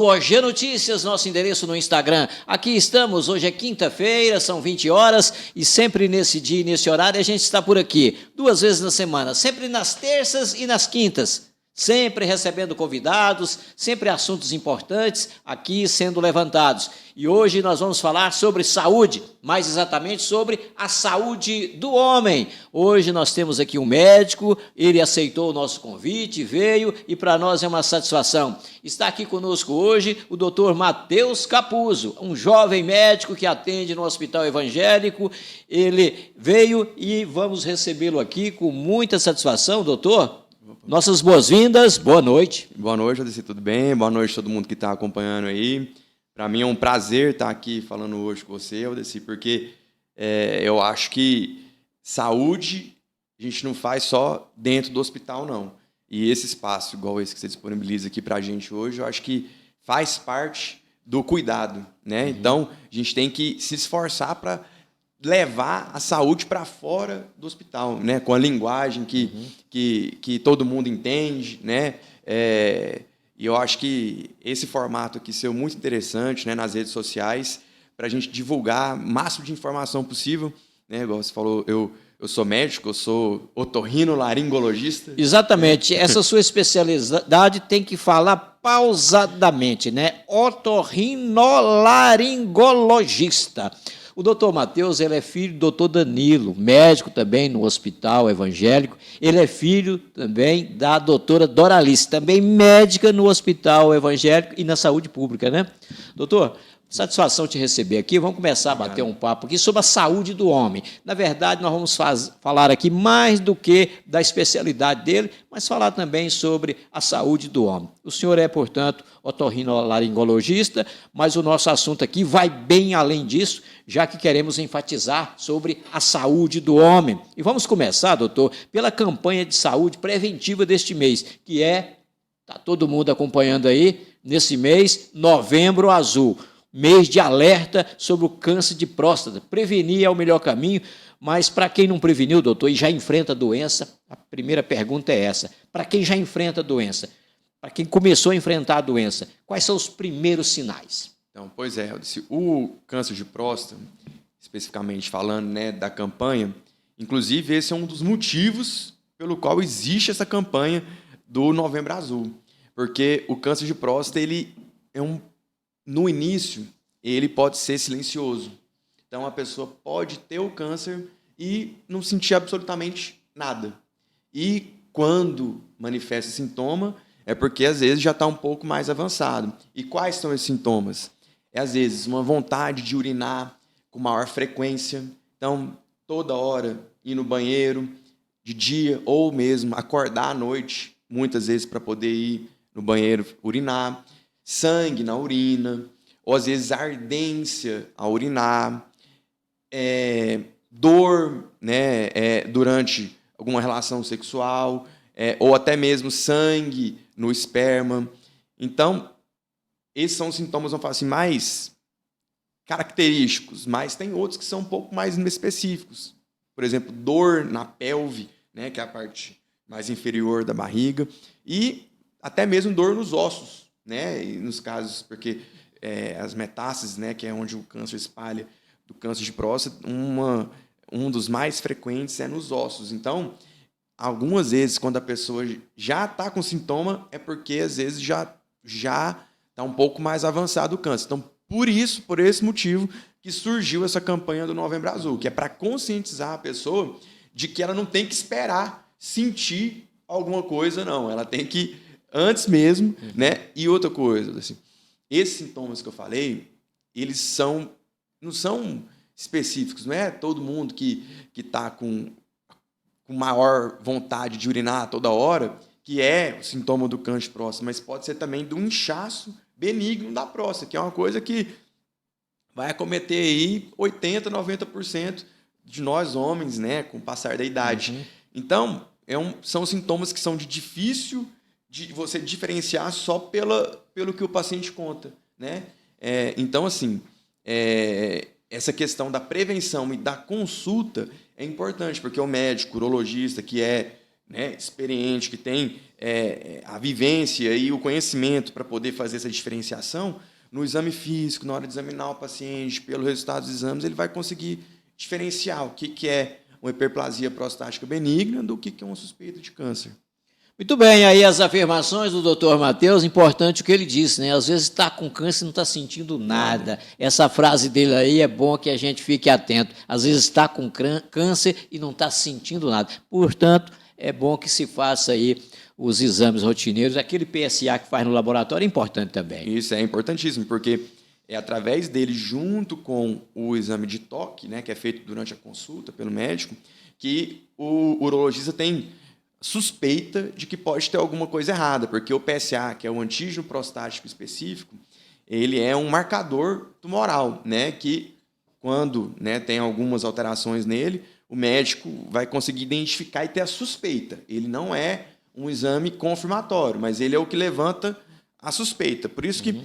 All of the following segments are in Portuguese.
OG Notícias, nosso endereço no Instagram. Aqui estamos, hoje é quinta-feira, são 20 horas e sempre nesse dia e nesse horário a gente está por aqui, 2 vezes na semana, sempre nas terças e nas quintas, sempre recebendo convidados, sempre assuntos importantes aqui sendo levantados. E hoje nós vamos falar sobre saúde, mais exatamente sobre a saúde do homem. Hoje nós temos aqui um médico, ele aceitou o nosso convite, veio e para nós é uma satisfação. Está aqui conosco hoje o doutor Matheus Capuzzo, um jovem médico que atende no Hospital Evangélico. Ele veio e vamos recebê-lo aqui com muita satisfação, doutor. Nossas boas-vindas, boa noite. Boa noite, Odeci, tudo bem? Boa noite a todo mundo que está acompanhando aí. Para mim é um prazer estar aqui falando hoje com você, Odeci, porque eu acho que saúde a gente não faz só dentro do hospital, não. E esse espaço, igual esse que você disponibiliza aqui para a gente hoje, eu acho que faz parte do cuidado, né? Então, a gente tem que se esforçar para levar a saúde para fora do hospital, né? Com a linguagem que todo mundo entende, né? E eu acho que esse formato aqui seu muito interessante, né? Nas redes sociais, para a gente divulgar o máximo de informação possível, né? Igual você falou, eu sou médico, eu sou otorrinolaringologista. Exatamente, essa sua especialidade tem que falar pausadamente, né? Otorrinolaringologista. O doutor Matheus, ele é filho do doutor Danilo, médico também no Hospital Evangélico. Ele é filho também da doutora Doralice, também médica no Hospital Evangélico e na saúde pública, né? Doutor, satisfação te receber aqui. Vamos começar a bater um papo aqui sobre a saúde do homem. Na verdade, nós vamos falar aqui mais do que da especialidade dele, mas falar também sobre a saúde do homem. O senhor é, portanto, otorrinolaringologista, mas o nosso assunto aqui vai bem além disso, já que queremos enfatizar sobre a saúde do homem. E vamos começar, doutor, pela campanha de saúde preventiva deste mês, que está todo mundo acompanhando aí, nesse mês, Novembro Azul. Mês de alerta sobre o câncer de próstata. Prevenir é o melhor caminho, mas para quem não preveniu, doutor, e já enfrenta a doença, a primeira pergunta é essa. Para quem já enfrenta a doença, para quem começou a enfrentar a doença, quais são os primeiros sinais? Então, pois é, o câncer de próstata, especificamente falando, né, da campanha, inclusive esse é um dos motivos pelo qual existe essa campanha do Novembro Azul, porque o câncer de próstata, ele é no início, ele pode ser silencioso. Então, a pessoa pode ter o câncer e não sentir absolutamente nada. E quando manifesta sintoma, é porque, às vezes, já está um pouco mais avançado. E quais são esses sintomas? É, às vezes, uma vontade de urinar com maior frequência. Então, toda hora ir no banheiro, de dia, ou mesmo acordar à noite, muitas vezes, para poder ir no banheiro urinar. Sangue na urina, ou às vezes ardência ao urinar, dor, né, durante alguma relação sexual, ou até mesmo sangue no esperma. Então, esses são os sintomas, vamos falar assim, mais característicos, mas tem outros que são um pouco mais específicos. Por exemplo, dor na pelve, né, que é a parte mais inferior da barriga, e até mesmo dor nos ossos. Né? E nos casos, porque as metástases, né, que é onde o câncer espalha, do câncer de próstata, um dos mais frequentes é nos ossos. Então, algumas vezes, quando a pessoa já está com sintoma, é porque, às vezes, já está um pouco mais avançado o câncer. Então, por esse motivo, que surgiu essa campanha do Novembro Azul, que é para conscientizar a pessoa de que ela não tem que esperar sentir alguma coisa, não. Ela tem que antes mesmo, né? E outra coisa, assim, esses sintomas que eu falei, eles não são específicos, não é todo mundo que está com maior vontade de urinar toda hora, que é o sintoma do câncer de próstata, mas pode ser também do inchaço benigno da próstata, que é uma coisa que vai acometer aí 80%, 90% de nós homens, né, com o passar da idade. Então, são sintomas que são de difícil de você diferenciar só pelo que o paciente conta, né? Então, assim, essa questão da prevenção e da consulta é importante, porque o médico, o urologista, que é né, experiente, que tem a vivência e o conhecimento para poder fazer essa diferenciação, no exame físico, na hora de examinar o paciente, pelo resultado dos exames, ele vai conseguir diferenciar o que é uma hiperplasia prostática benigna do que é uma suspeita de câncer. Muito bem, aí as afirmações do doutor Matheus, importante o que ele disse, né? Às vezes está com câncer e não está sentindo nada. Essa frase dele aí é bom que a gente fique atento. Às vezes está com câncer e não está sentindo nada. Portanto, é bom que se faça aí os exames rotineiros. Aquele PSA que faz no laboratório é importante também. Isso é importantíssimo, porque é através dele, junto com o exame de toque, né, que é feito durante a consulta pelo médico, que o urologista tem suspeita de que pode ter alguma coisa errada, porque o PSA, que é o antígeno prostático específico, ele é um marcador tumoral, né, que quando, né, tem algumas alterações nele, o médico vai conseguir identificar e ter a suspeita. Ele não é um exame confirmatório, mas ele é o que levanta a suspeita. Por isso que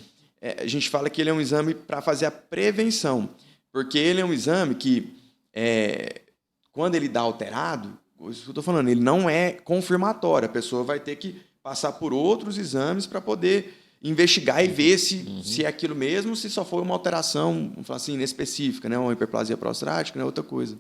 a gente fala que ele é um exame para fazer a prevenção, porque ele é um exame que, quando ele dá alterado, isso que eu estou falando, ele não é confirmatório. A pessoa vai ter que passar por outros exames para poder investigar e ver se é aquilo mesmo, se só foi uma alteração, vamos falar assim, inespecífica, né? Uma hiperplasia prostática, né? Outra coisa.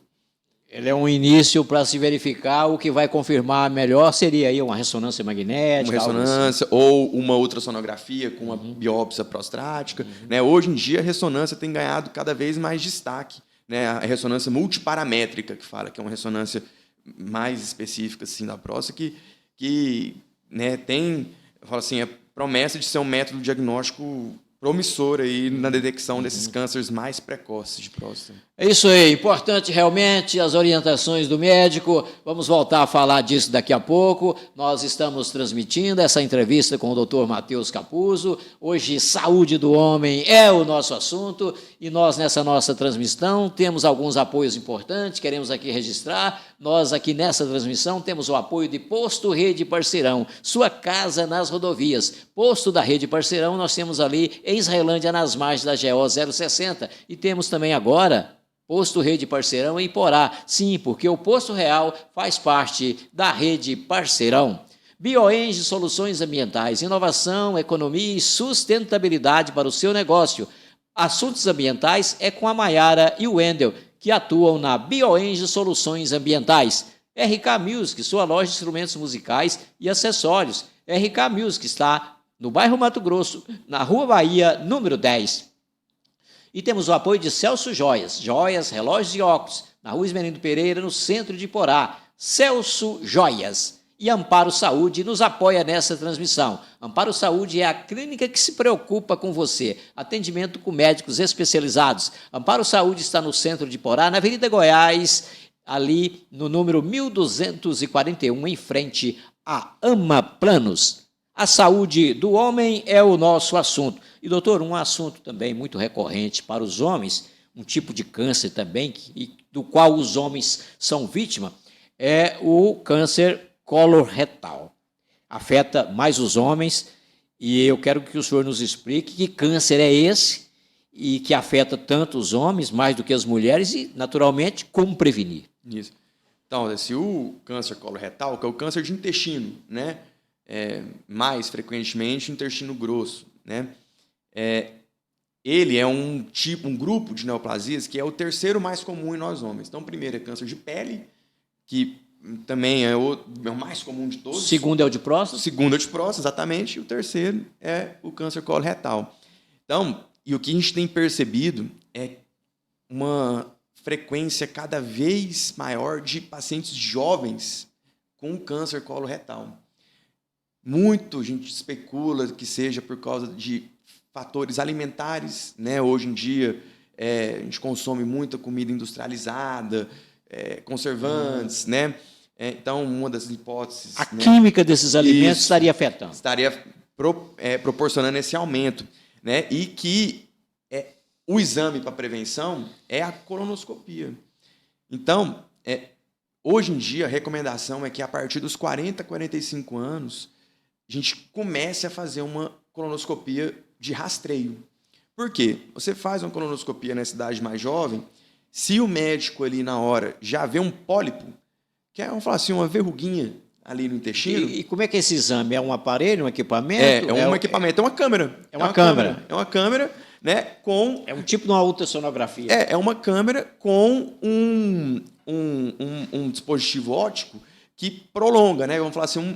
Ele é um início para se verificar. O que vai confirmar melhor seria aí uma ressonância magnética. Uma ressonância, assim, ou uma ultrassonografia com uma biópsia prostática. Né? Hoje em dia, a ressonância tem ganhado cada vez mais destaque. Né? A ressonância multiparamétrica, que fala, que é uma ressonância mais específica assim, da próstata, que né, tem, eu falo assim, a promessa de ser um método diagnóstico promissor aí na detecção desses cânceres mais precoces de próstata. É isso aí, importante realmente as orientações do médico. Vamos voltar a falar disso daqui a pouco. Nós estamos transmitindo essa entrevista com o Dr. Matheus Capuzzo. Hoje, saúde do homem é o nosso assunto e nós, nessa nossa transmissão, temos alguns apoios importantes, queremos aqui registrar. Nós, aqui nessa transmissão, temos o apoio de Posto Rede Parceirão, sua casa nas rodovias. Posto da Rede Parceirão, nós temos ali em Israelândia, nas margens da GO 060, e temos também agora Posto Rede Parceirão em Porá. Sim, porque o Posto Real faz parte da Rede Parceirão. Bioenge Soluções Ambientais, inovação, economia e sustentabilidade para o seu negócio. Assuntos ambientais é com a Maiara e o Wendel, que atuam na Bioenge Soluções Ambientais. RK Music, sua loja de instrumentos musicais e acessórios. RK Music está no bairro Mato Grosso, na Rua Bahia, número 10. E temos o apoio de Celso Joias, joias, relógios e óculos, na Rua Esmerindo Pereira, no centro de Porá. Celso Joias. E Amparo Saúde nos apoia nessa transmissão. Amparo Saúde é a clínica que se preocupa com você. Atendimento com médicos especializados. Amparo Saúde está no centro de Porá, na Avenida Goiás, ali no número 1241, em frente a Ama Planos. A saúde do homem é o nosso assunto. E, doutor, um assunto também muito recorrente para os homens, um tipo de câncer também, do qual os homens são vítima, é o câncer coloretal. Afeta mais os homens, e eu quero que o senhor nos explique que câncer é esse, e que afeta tanto os homens, mais do que as mulheres, e, naturalmente, como prevenir. Isso. Então, se o câncer coloretal, que é o câncer de intestino, né? Mais frequentemente intestino grosso, né? Ele é um grupo de neoplasias que é o terceiro mais comum em nós homens. Então, o primeiro é câncer de pele, que também é o mais comum de todos. O segundo é o de próstata? O segundo é o de próstata, exatamente. E o terceiro é o câncer coloretal. Então, e o que a gente tem percebido é uma frequência cada vez maior de pacientes jovens com câncer coloretal. Muito a gente especula que seja por causa de fatores alimentares, né? Hoje em dia a gente consome muita comida industrializada, conservantes, né? Então, uma das hipóteses... A química desses alimentos estaria afetando. Estaria proporcionando esse aumento, né? E que o exame para prevenção é a colonoscopia. Então, hoje em dia, a recomendação é que a partir dos 40, 45 anos, a gente comece a fazer uma colonoscopia de rastreio. Por quê? Você faz uma colonoscopia nessa idade mais jovem, se o médico ali na hora já vê um pólipo, que é, vamos falar assim, uma verruguinha ali no intestino. E como é que é esse exame? É um aparelho, um equipamento? É um equipamento, é uma câmera. É uma câmera. É uma câmera, né, com... É um tipo de uma ultrassonografia. É uma câmera com um dispositivo óptico que prolonga, né? Vamos falar assim,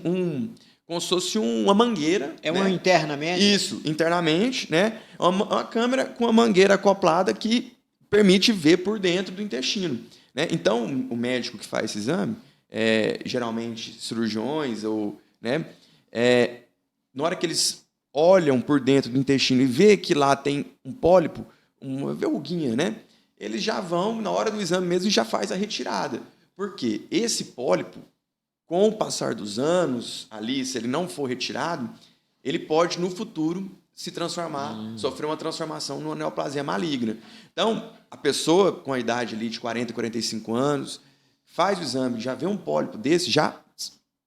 como se fosse uma mangueira. É uma internamente? Isso, internamente, né? Uma câmera com uma mangueira acoplada que permite ver por dentro do intestino, né? Então, o médico que faz esse exame, geralmente cirurgiões, ou, né, na hora que eles olham por dentro do intestino e vê que lá tem um pólipo, uma verruguinha, né? Eles já vão, na hora do exame mesmo, e já faz a retirada. Porque esse pólipo, com o passar dos anos, ali, se ele não for retirado, ele pode, no futuro, se transformar, sofrer uma transformação numa neoplasia maligna. Então, a pessoa com a idade ali de 40, 45 anos, faz o exame, já vê um pólipo desse, já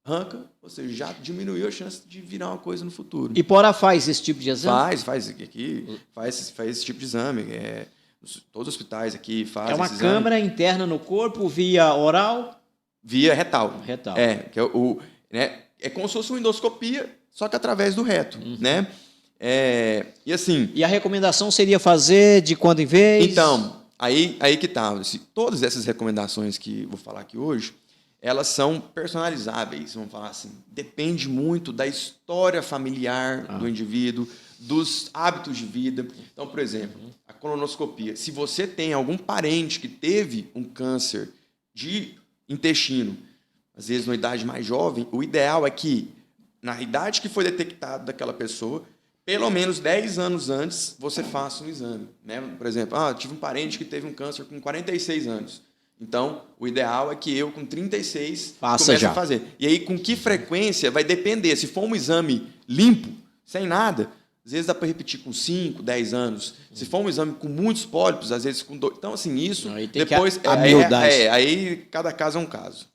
arranca, ou seja, já diminuiu a chance de virar uma coisa no futuro. E Porá faz esse tipo de exame? Faz esse tipo de exame. Todos os hospitais aqui fazem. É uma câmara interna no corpo, via oral? Via retal. Retal. Que é como se fosse uma endoscopia, só que através do reto, né? E assim... E a recomendação seria fazer de quando em vez? Então, aí que tá. Todas essas recomendações que vou falar aqui hoje, elas são personalizáveis, vamos falar assim. Depende muito da história familiar do indivíduo, dos hábitos de vida. Então, por exemplo, a colonoscopia. Se você tem algum parente que teve um câncer de intestino, às vezes numa idade mais jovem, o ideal é que, na idade que foi detectado daquela pessoa, pelo menos 10 anos antes, você faça um exame, né? Por exemplo, tive um parente que teve um câncer com 46 anos. Então, o ideal é que eu, com 36, comece a fazer. E aí, com que frequência vai depender. Se for um exame limpo, sem nada, às vezes dá para repetir com 5, 10 anos. Se for um exame com muitos pólipos, às vezes com 2. Então, assim, isso aí tem depois... aí cada caso é um caso.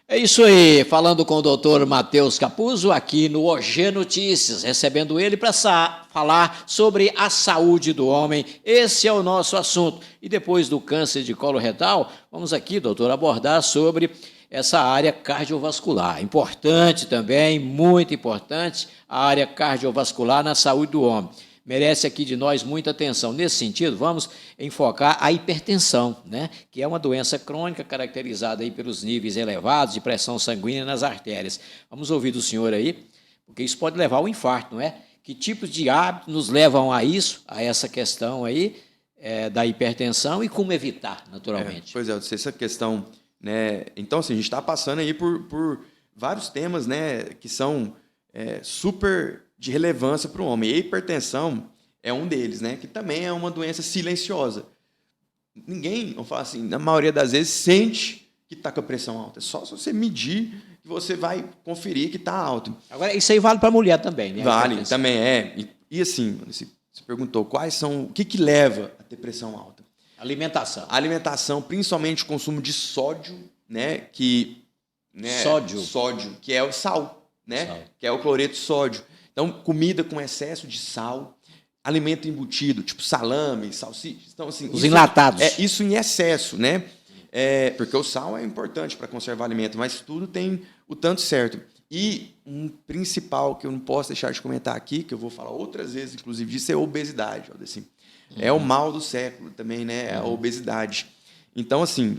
É isso aí, falando com o doutor Matheus Capuzzo, aqui no OG Notícias, recebendo ele para falar sobre a saúde do homem. Esse é o nosso assunto. E depois do câncer de colo retal, vamos aqui, doutor, abordar sobre essa área cardiovascular. Importante também, muito importante, a área cardiovascular na saúde do homem. Merece aqui de nós muita atenção. Nesse sentido, vamos enfocar a hipertensão, né? Que é uma doença crônica caracterizada aí pelos níveis elevados de pressão sanguínea nas artérias. Vamos ouvir do senhor aí, porque isso pode levar ao infarto, não é? Que tipos de hábitos nos levam a isso, a essa questão aí da hipertensão e como evitar, naturalmente? Pois é, essa questão, né? Então, assim, a gente está passando aí por vários temas, né, que são super de relevância para o homem. E a hipertensão é um deles, né? Que também é uma doença silenciosa. Ninguém, vamos falar assim, na maioria das vezes, sente que está com a pressão alta. É só se você medir que você vai conferir que está alto. Agora, isso aí vale para a mulher também, né? Vale, também é. E assim, você perguntou o que leva a ter pressão alta? Alimentação. A alimentação, principalmente o consumo de sódio, né? Sódio, que é o sal, né? Sal. Que é o cloreto de sódio. Então, comida com excesso de sal, alimento embutido, tipo salame, salsicha. Então, assim, os enlatados. Isso em excesso, né? Porque o sal é importante para conservar alimento, mas tudo tem o tanto certo. E um principal que eu não posso deixar de comentar aqui, que eu vou falar outras vezes, inclusive, disso, é a obesidade. Assim. É o mal do século também, né? A obesidade. Então, assim,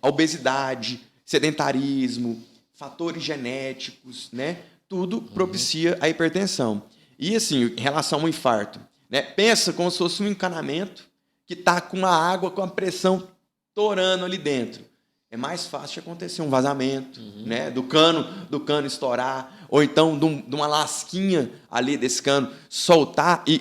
a obesidade, sedentarismo, fatores genéticos, né? Tudo propicia a hipertensão. E, assim, em relação ao infarto, né? Pensa como se fosse um encanamento que está com a água, com a pressão torando ali dentro. É mais fácil de acontecer um vazamento, né? Do cano estourar, ou então de uma lasquinha ali desse cano soltar e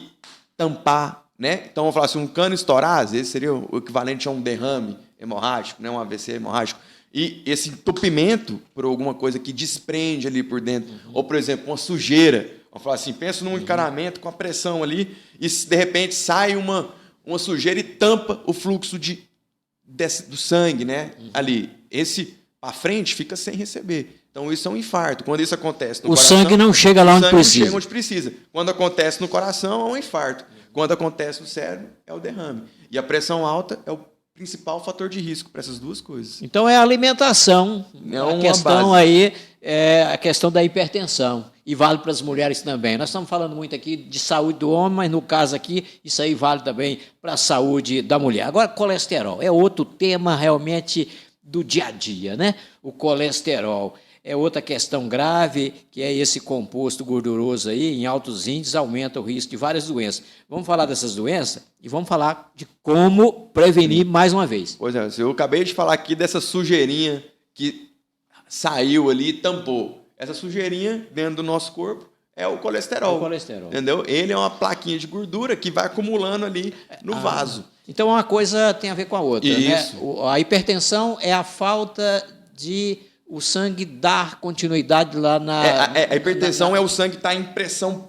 tampar, né? Então, vamos falar assim, um cano estourar, às vezes seria o equivalente a um derrame hemorrágico, né? Um AVC hemorrágico. E esse entupimento por alguma coisa que desprende ali por dentro, ou, por exemplo, uma sujeira. Vamos falar assim, pensa num encanamento com a pressão ali e, de repente, sai uma sujeira e tampa o fluxo do sangue, né? Ali. Esse, para frente, fica sem receber. Então, isso é um infarto. Quando isso acontece no coração... O sangue não chega lá onde precisa. Não chega onde precisa. Quando acontece no coração, é um infarto. Quando acontece no cérebro, é o derrame. E a pressão alta é o principal fator de risco para essas duas coisas. Então, é a alimentação, É a uma questão base. aí, é a questão da hipertensão, e vale para as mulheres também. Nós estamos falando muito aqui de saúde do homem, mas no caso aqui, isso aí vale também para a saúde da mulher. Agora, colesterol é outro tema realmente do dia a dia, né? O colesterol é outra questão grave, que é esse composto gorduroso aí, em altos índices, aumenta o risco de várias doenças. Vamos falar dessas doenças e vamos falar de como prevenir mais uma vez. Pois é, eu acabei de falar aqui dessa sujeirinha que saiu ali e tampou. Essa sujeirinha dentro do nosso corpo é o colesterol. O colesterol. Entendeu? Ele é uma plaquinha de gordura que vai acumulando ali no vaso. Então, uma coisa tem a ver com a outra. Isso. Né? A hipertensão é a falta de o sangue dar continuidade lá na... A hipertensão é o sangue que está em pressão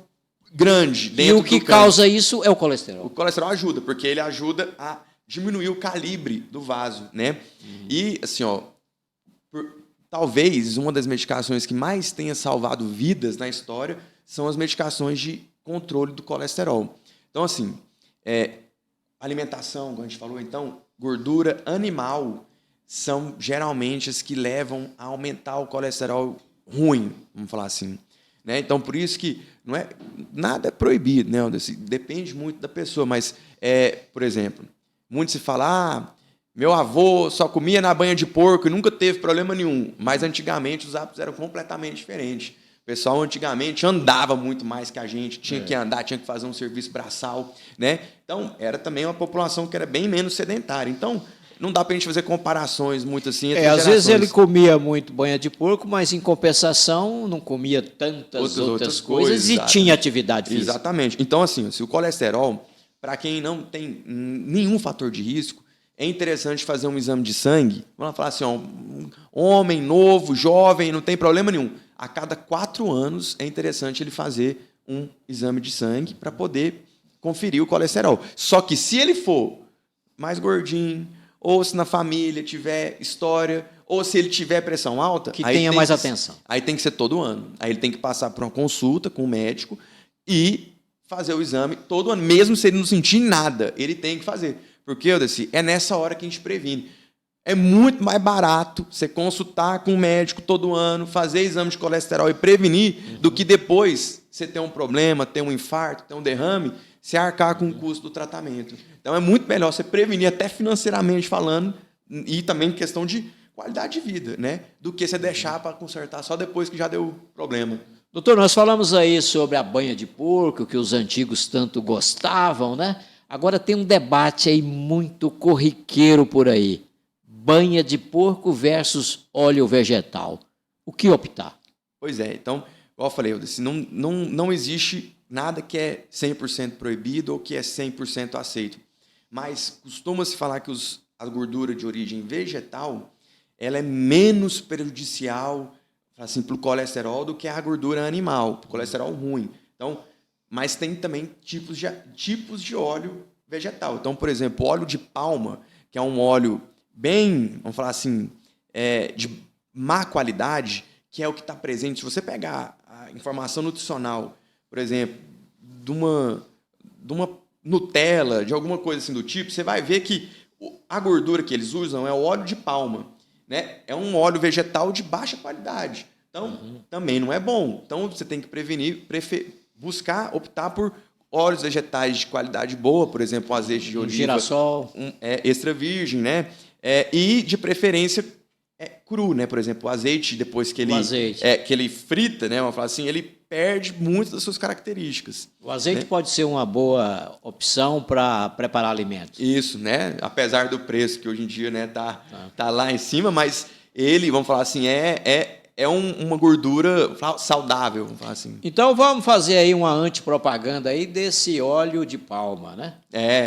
grande dentro E o que do causa isso é o colesterol. O colesterol ajuda, porque ele ajuda a diminuir o calibre do vaso, né? E, assim, ó, talvez uma das medicações que mais tenha salvado vidas na história são as medicações de controle do colesterol. Então, assim, alimentação, como a gente falou, então, gordura animal são geralmente as que levam a aumentar o colesterol ruim, vamos falar assim. Né? Então, por isso que nada é proibido, né? Depende muito da pessoa, mas, por exemplo, muito se fala, meu avô só comia na banha de porco e nunca teve problema nenhum, mas antigamente os hábitos eram completamente diferentes. O pessoal antigamente andava muito mais que a gente, tinha que andar, tinha que fazer um serviço braçal, né? Então, era também uma população que era bem menos sedentária. Então, não dá para a gente fazer comparações muito assim entre às gerações. vezes ele comia muito banha de porco, mas em compensação não comia tantas outras coisas e tinha atividade física. Exatamente. Então, assim, se o colesterol, para quem não tem nenhum fator de risco, é interessante fazer um exame de sangue. Vamos falar assim, um homem novo, jovem, não tem problema nenhum. A cada 4 anos é interessante ele fazer um exame de sangue para poder conferir o colesterol. Só que se ele for mais gordinho, ou se na família tiver história, ou se ele tiver pressão alta... Que tenha mais atenção. Aí tem que ser todo ano. Aí ele tem que passar por uma consulta com o médico e fazer o exame todo ano. Mesmo se ele não sentir nada, ele tem que fazer. Porque, Eudeci, é nessa hora que a gente previne. É muito mais barato você consultar com o médico todo ano, fazer exame de colesterol e prevenir, do que depois você ter um problema, ter um infarto, ter um derrame, se arcar com o custo do tratamento. Então, é muito melhor você prevenir, até financeiramente falando, e também questão de qualidade de vida, né? Do que você deixar para consertar só depois que já deu problema. Doutor, nós falamos aí sobre a banha de porco, que os antigos tanto gostavam, né? Agora tem um debate aí muito corriqueiro por aí. Banha de porco versus óleo vegetal. O que optar? Pois é, então, igual eu falei, não existe nada que é 100% proibido ou que é 100% aceito. Mas costuma-se falar que a gordura de origem vegetal ela é menos prejudicial assim, para o colesterol do que a gordura animal, o colesterol ruim. Então, mas tem também tipos de óleo vegetal. Então, por exemplo, óleo de palma, que é um óleo bem, vamos falar assim, de má qualidade, que é o que está presente. Se você pegar a informação nutricional, por exemplo, de uma Nutella, de alguma coisa assim do tipo, você vai ver que a gordura que eles usam é o óleo de palma, né? É um óleo vegetal de baixa qualidade. Então, também não é bom. Então, você tem que buscar, optar por óleos vegetais de qualidade boa, por exemplo, um azeite de oliva. Girassol. Extra virgem, né? E, de preferência, cru, né? Por exemplo, o azeite, depois que ele frita, né? Vamos falar assim, ele perde muitas das suas características. O azeite pode ser uma boa opção para preparar alimentos. Isso, né? Apesar do preço que hoje em dia, né, tá lá em cima, mas ele, vamos falar assim, uma gordura saudável, vamos falar assim. Então vamos fazer aí uma antipropaganda aí desse óleo de palma, né?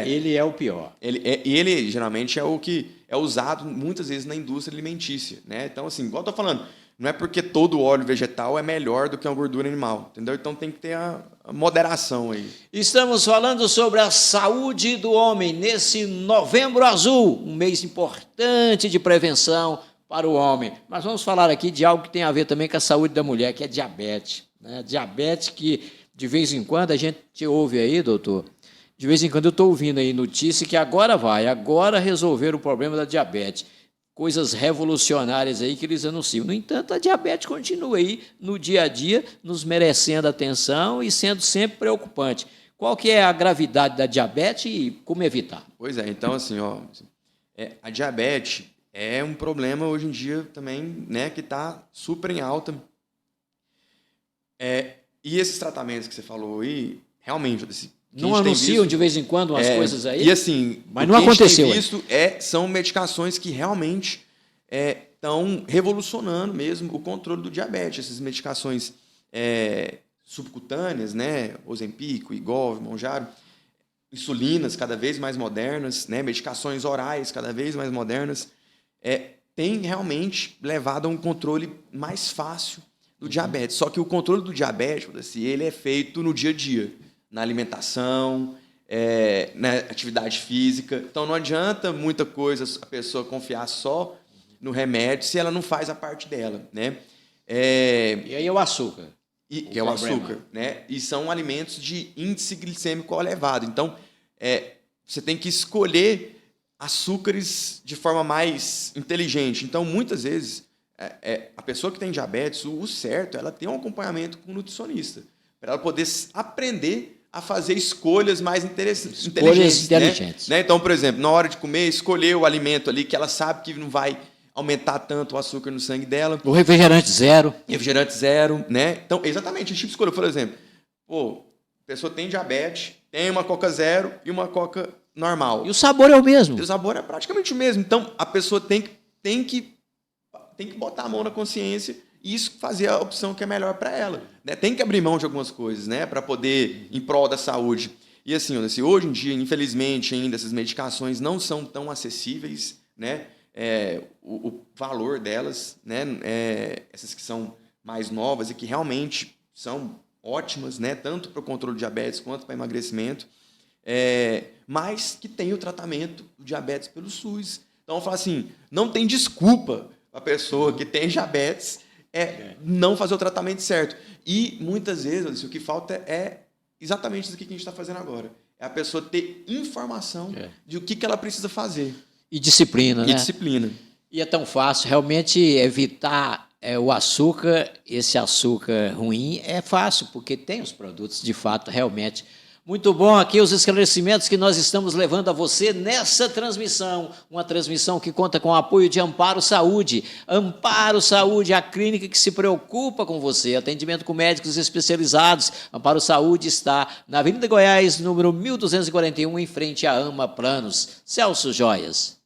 Ele é o pior. Ele geralmente é o que é usado muitas vezes na indústria alimentícia, né? Então, assim, igual eu tô falando, não é porque todo óleo vegetal é melhor do que uma gordura animal, entendeu? Então tem que ter a moderação aí. Estamos falando sobre a saúde do homem nesse Novembro Azul, um mês importante de prevenção para o homem. Mas vamos falar aqui de algo que tem a ver também com a saúde da mulher, que é diabetes, né? Diabetes que, de vez em quando, a gente ouve aí, doutor, De vez em quando eu estou ouvindo aí notícia que agora resolver o problema da diabetes. Coisas revolucionárias aí que eles anunciam. No entanto, a diabetes continua aí no dia a dia, nos merecendo atenção e sendo sempre preocupante. Qual que é a gravidade da diabetes e como evitar? Pois é, então assim, ó, a diabetes é um problema hoje em dia também, né, que está super em alta. E esses tratamentos que você falou aí, realmente, não anunciam de vez em quando umas coisas aí? E assim, mas não aconteceu. O que a gente tem visto são medicações que realmente estão revolucionando mesmo o controle do diabetes. Essas medicações subcutâneas, né, Ozempic, Wegovy, Mounjaro, insulinas cada vez mais modernas, né, medicações orais cada vez mais modernas, tem realmente levado a um controle mais fácil do diabetes. Só que o controle do diabetes, ele é feito no dia a dia, na alimentação, na atividade física. Então, não adianta muita coisa a pessoa confiar só no remédio se ela não faz a parte dela, né? E aí é o açúcar. Que é o açúcar, né? E são alimentos de índice glicêmico elevado. Então, você tem que escolher açúcares de forma mais inteligente. Então, muitas vezes, a pessoa que tem diabetes, o certo, ela tem um acompanhamento com um nutricionista, para ela poder aprender a fazer escolhas mais inteligentes. Né? Então, por exemplo, na hora de comer, escolher o alimento ali que ela sabe que não vai aumentar tanto o açúcar no sangue dela. O refrigerante zero. Refrigerante zero, né? Então, exatamente, a gente escolheu, por exemplo, a pessoa tem diabetes, tem uma Coca zero e uma Coca normal. E o sabor é o mesmo. E o sabor é praticamente o mesmo. Então, a pessoa tem que botar a mão na consciência e isso fazer a opção que é melhor para ela, né? Tem que abrir mão de algumas coisas, né, para poder em prol da saúde. E assim, hoje em dia, infelizmente, ainda essas medicações não são tão acessíveis, né? O valor delas, né? Essas que são mais novas e que realmente são ótimas, né? Tanto para o controle de diabetes quanto para emagrecimento, mas que tem o tratamento do diabetes pelo SUS. Então, eu falo assim, não tem desculpa para a pessoa que tem diabetes não fazer o tratamento certo. E, muitas vezes, o que falta é exatamente isso que a gente está fazendo agora. É a pessoa ter informação de o que ela precisa fazer. E disciplina, né? E disciplina. E é tão fácil. Realmente, evitar o açúcar, esse açúcar ruim, é fácil, porque tem os produtos, de fato, realmente. Muito bom aqui os esclarecimentos que nós estamos levando a você nessa transmissão. Uma transmissão que conta com o apoio de Amparo Saúde. Amparo Saúde, a clínica que se preocupa com você. Atendimento com médicos especializados. Amparo Saúde está na Avenida Goiás, número 1241, em frente à Ama Planos. Celso Joias,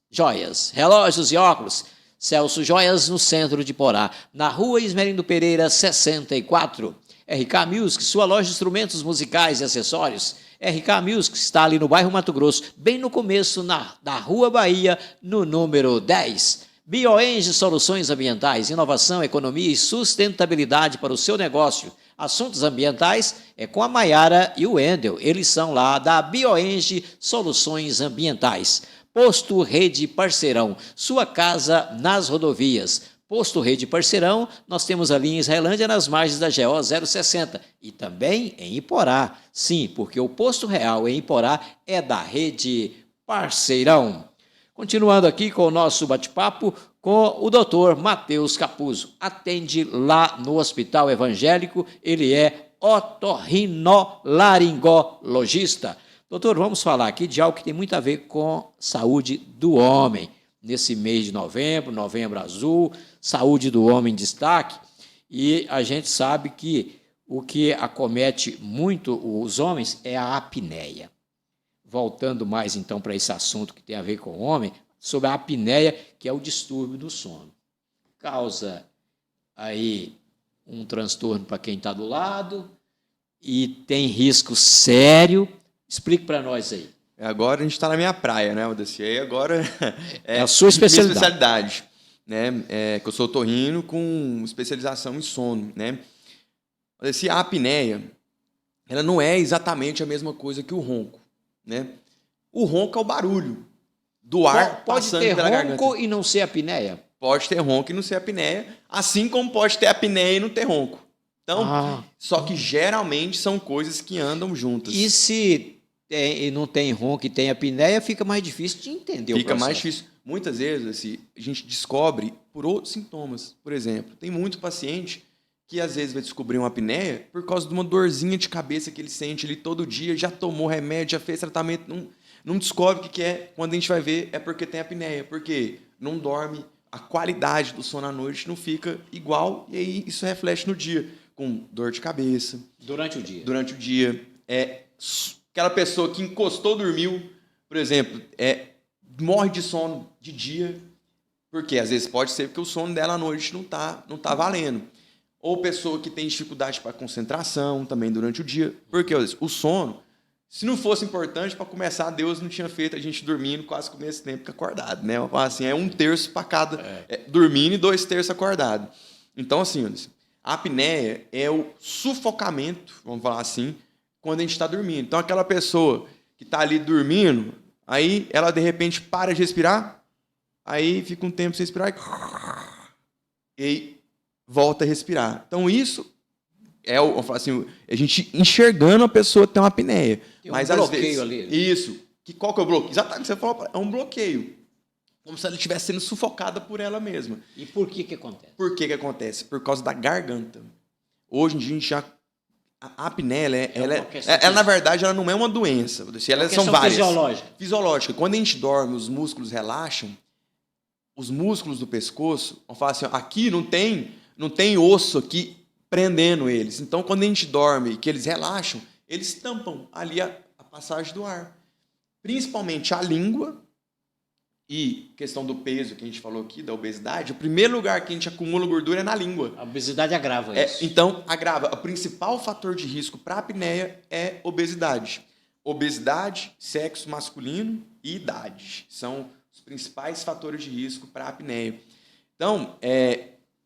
relógios e óculos. Celso Joias, no centro de Porá. Na Rua Ismerindo Pereira, 64. RK Music, sua loja de instrumentos musicais e acessórios. RK Music está ali no bairro Mato Grosso, bem no começo da Rua Bahia, no número 10. BioEnge Soluções Ambientais, inovação, economia e sustentabilidade para o seu negócio. Assuntos ambientais é com a Maiara e o Wendel. Eles são lá da BioEnge Soluções Ambientais. Posto Rede Parceirão, sua casa nas rodovias. Posto Rede Parceirão, nós temos ali em Israelândia, nas margens da GO 060 e também em Iporá. Sim, porque o Posto Real em Iporá é da Rede Parceirão. Continuando aqui com o nosso bate-papo com o doutor Matheus Capuzzo. Atende lá no Hospital Evangélico, ele é otorrinolaringologista. Doutor, vamos falar aqui de algo que tem muito a ver com saúde do homem. Nesse mês de novembro, Novembro Azul, saúde do homem em destaque, e a gente sabe que o que acomete muito os homens é a apneia. Voltando mais, então, para esse assunto que tem a ver com o homem, sobre a apneia, que é o distúrbio do sono. Causa aí um transtorno para quem está do lado e tem risco sério. Explique para nós aí. Agora a gente está na minha praia, né, Odeci? Aí agora é a sua especialidade. Minha especialidade, né? Que eu sou otorrino com especialização em sono, né? Odeci, a apneia, ela não é exatamente a mesma coisa que o ronco, né? O ronco é o barulho do ar passando pela garganta. Pode ter ronco e não ser apneia? Pode ter ronco e não ser apneia, assim como pode ter apneia e não ter ronco. Então, só que geralmente são coisas que andam juntas. E se e não tem ronco e tem apneia, fica mais difícil de entender o Fica processo. mais difícil. Muitas vezes, assim, a gente descobre por outros sintomas. Por exemplo, tem muito paciente que às vezes vai descobrir uma apneia por causa de uma dorzinha de cabeça que ele sente ali todo dia, já tomou remédio, já fez tratamento, não descobre o que é. Quando a gente vai ver, é porque tem apneia. Porque não dorme, a qualidade do sono à noite não fica igual, e aí isso reflete no dia, com dor de cabeça. Durante o dia. Durante o dia. Aquela pessoa que encostou, dormiu, por exemplo, morre de sono de dia, porque às vezes pode ser porque o sono dela à noite não tá valendo. Ou pessoa que tem dificuldade para concentração também durante o dia, porque o sono, se não fosse importante, para começar, Deus não tinha feito a gente dormindo quase o mesmo tempo que acordado, né? Assim, é 1/3 para cada dormindo e 2/3 acordado. Então, assim, a apneia é o sufocamento, vamos falar assim, quando a gente está dormindo. Então, aquela pessoa que está ali dormindo, aí ela de repente para de respirar, aí fica um tempo sem respirar e aí volta a respirar. Então, isso vamos falar assim, a gente enxergando a pessoa ter uma apneia. Tem mas bloqueio às vezes, ali. Isso. Qual que é o bloqueio? Exatamente, você falou, é um bloqueio. Como se ela estivesse sendo sufocada por ela mesma. E por que acontece? Por que acontece? Por causa da garganta. Hoje em dia, a gente já... A apneia, ela, na verdade, ela não é uma doença. Elas são várias. Fisiológica. Quando a gente dorme, os músculos relaxam, os músculos do pescoço, vamos falar assim, aqui não tem osso aqui prendendo eles. Então, quando a gente dorme e que eles relaxam, eles tampam ali a passagem do ar. Principalmente a língua e questão do peso que a gente falou aqui, da obesidade. O primeiro lugar que a gente acumula gordura é na língua. A obesidade agrava isso. Então, agrava. O principal fator de risco para a apneia é obesidade. Obesidade, sexo masculino e idade. São os principais fatores de risco para a apneia. Então,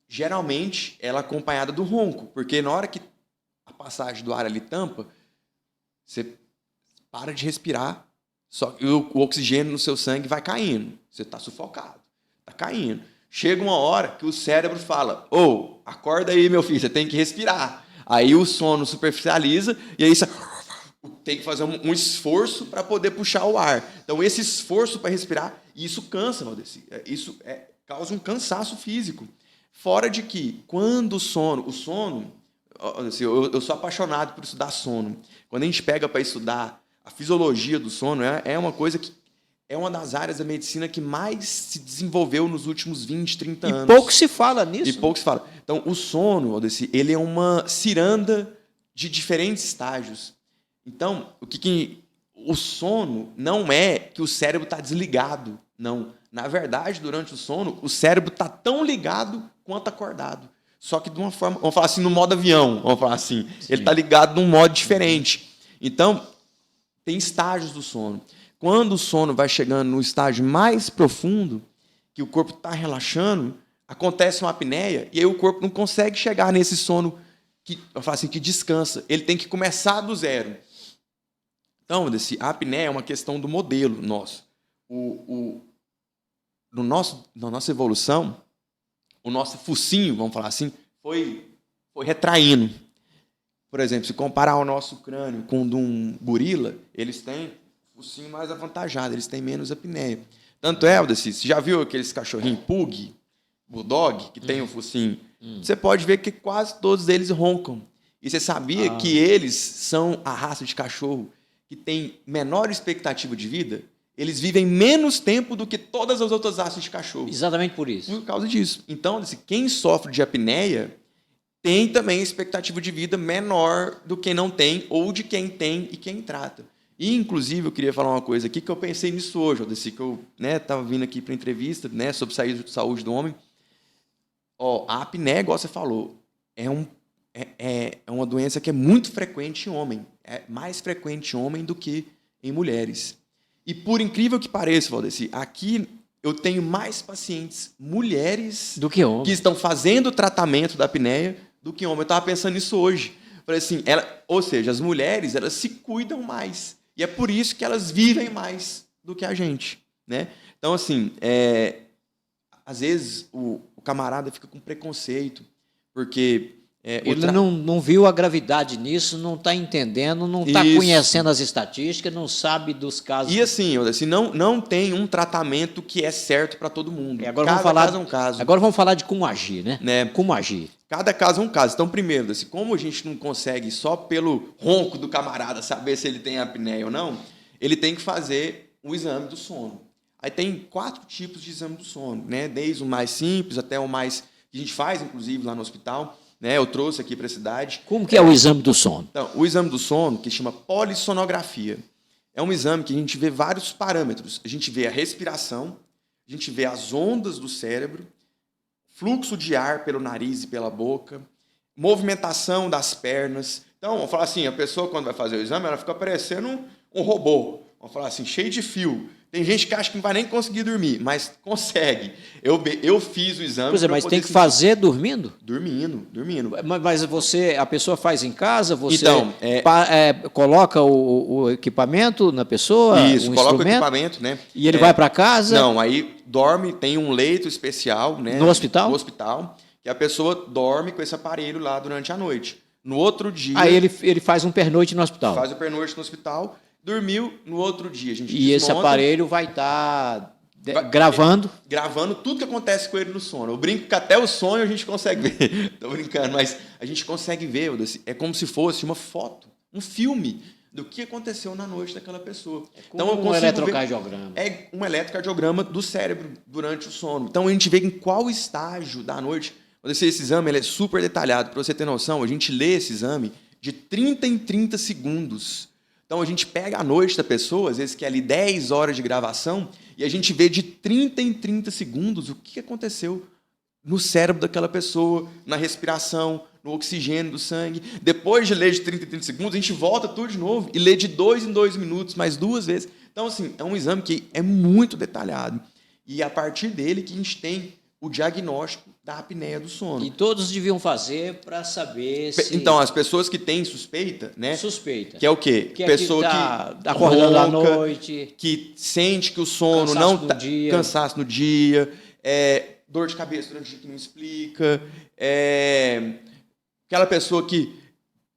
geralmente, ela é acompanhada do ronco, porque na hora que a passagem do ar ali tampa, você para de respirar, só que o oxigênio no seu sangue vai caindo. Você está sufocado, está caindo. Chega uma hora que o cérebro fala, acorda aí, meu filho, você tem que respirar. Aí o sono superficializa e aí você tem que fazer um esforço para poder puxar o ar. Então, esse esforço para respirar, isso cansa, Valdeci. Isso causa um cansaço físico. Fora de que, quando o sono, assim, eu sou apaixonado por estudar sono. Quando a gente pega para estudar a fisiologia do sono, é uma coisa que é uma das áreas da medicina que mais se desenvolveu nos últimos 20, 30 anos. E pouco se fala nisso. E pouco se fala. Então, o sono, Valdeci, ele é uma ciranda de diferentes estágios. Então, o sono não é que o cérebro está desligado, não. Na verdade, durante o sono, o cérebro está tão ligado quanto acordado. Só que de uma forma, vamos falar assim, no modo avião, vamos falar assim. Sim. Ele está ligado de um modo diferente. Então, tem estágios do sono. Quando o sono vai chegando no estágio mais profundo, que o corpo está relaxando, acontece uma apneia, e aí o corpo não consegue chegar nesse sono que descansa. Ele tem que começar do zero. Então, a apneia é uma questão do modelo nosso. Na nossa evolução, o nosso focinho, vamos falar assim, foi retraindo. Por exemplo, se comparar o nosso crânio com o de um gorila, eles têm o focinho mais avantajado, eles têm menos apneia. Tanto é, Valdeci, você já viu aqueles cachorrinhos pug, bulldog, que tem o focinho? Você pode ver que quase todos eles roncam. E você sabia que eles são a raça de cachorro que tem menor expectativa de vida? Eles vivem menos tempo do que todas as outras raças de cachorro. Exatamente por isso. Por causa disso. Então, quem sofre de apneia tem também expectativa de vida menor do que não tem, ou de quem tem e quem trata. E, inclusive, eu queria falar uma coisa aqui que eu pensei nisso hoje, que eu estava vindo aqui para entrevista, sobre saúde do homem. A apneia, igual você falou, é uma doença que é muito frequente em homem. É mais frequente em homem do que em mulheres. E, por incrível que pareça, Valdeci, aqui eu tenho mais pacientes mulheres do que homem, que estão fazendo o tratamento da apneia do que homem. Eu estava pensando nisso hoje. Falei assim, ou seja, as mulheres, elas se cuidam mais. E é por isso que elas vivem mais do que a gente, né? Então, assim, às vezes o camarada fica com preconceito, porque Ele não viu a gravidade nisso, não está entendendo, não está conhecendo as estatísticas, não sabe dos casos. E assim, não tem um tratamento que é certo para todo mundo. Agora Cada vamos falar, caso é um caso. Agora vamos falar de como agir, né? Como agir. Cada caso é um caso. Então, primeiro, como a gente não consegue só pelo ronco do camarada saber se ele tem apneia ou não, ele tem que fazer o exame do sono. Aí tem 4 tipos de exame do sono, né? Desde o mais simples até o mais que a gente faz, inclusive, lá no hospital. Né, eu trouxe aqui para a cidade. Como que é o exame do sono? Então, o exame do sono, que chama polissonografia, é um exame que a gente vê vários parâmetros. A gente vê a respiração, a gente vê as ondas do cérebro, fluxo de ar pelo nariz e pela boca, movimentação das pernas. Então, vamos falar assim, a pessoa quando vai fazer o exame, ela fica parecendo um robô. Vamos falar assim, cheio de fio. Tem gente que acha que não vai nem conseguir dormir, mas consegue. Eu fiz o exame. Pois é, mas tem que fazer dormindo? Dormindo. Mas a pessoa faz em casa, você coloca o equipamento na pessoa? Isso, coloca o equipamento, né? E ele vai para casa? Não, aí dorme, tem um leito especial, né? No hospital? No hospital, que a pessoa dorme com esse aparelho lá durante a noite. No outro dia... Aí ele faz um pernoite no hospital? Faz o pernoite no hospital. Dormiu, no outro dia a gente desmonta, esse aparelho vai estar gravando? Gravando tudo que acontece com ele no sono. Eu brinco que até o sonho a gente consegue ver. Estou brincando, mas a gente consegue ver. É como se fosse uma foto, um filme do que aconteceu na noite daquela pessoa. Então, um eletrocardiograma. É um eletrocardiograma do cérebro durante o sono. Então a gente vê em qual estágio da noite. Esse exame ele é super detalhado. Para você ter noção, a gente lê esse exame de 30 em 30 segundos. Então, a gente pega a noite da pessoa, às vezes que é ali 10 horas de gravação, e a gente vê de 30 em 30 segundos o que aconteceu no cérebro daquela pessoa, na respiração, no oxigênio do sangue. Depois de ler de 30 em 30 segundos, a gente volta tudo de novo e lê de 2 em 2 minutos, mais 2 vezes. Então, assim, é um exame que é muito detalhado. E é a partir dele que a gente tem o diagnóstico da apneia do sono. E todos deviam fazer para saber se... Então, as pessoas que têm suspeita, né? Suspeita. Que é o quê? Que pessoa que tá acordando à noite. Que sente que o sono cansaço não no dia. Cansaço no dia, dor de cabeça durante o dia que não explica, aquela pessoa que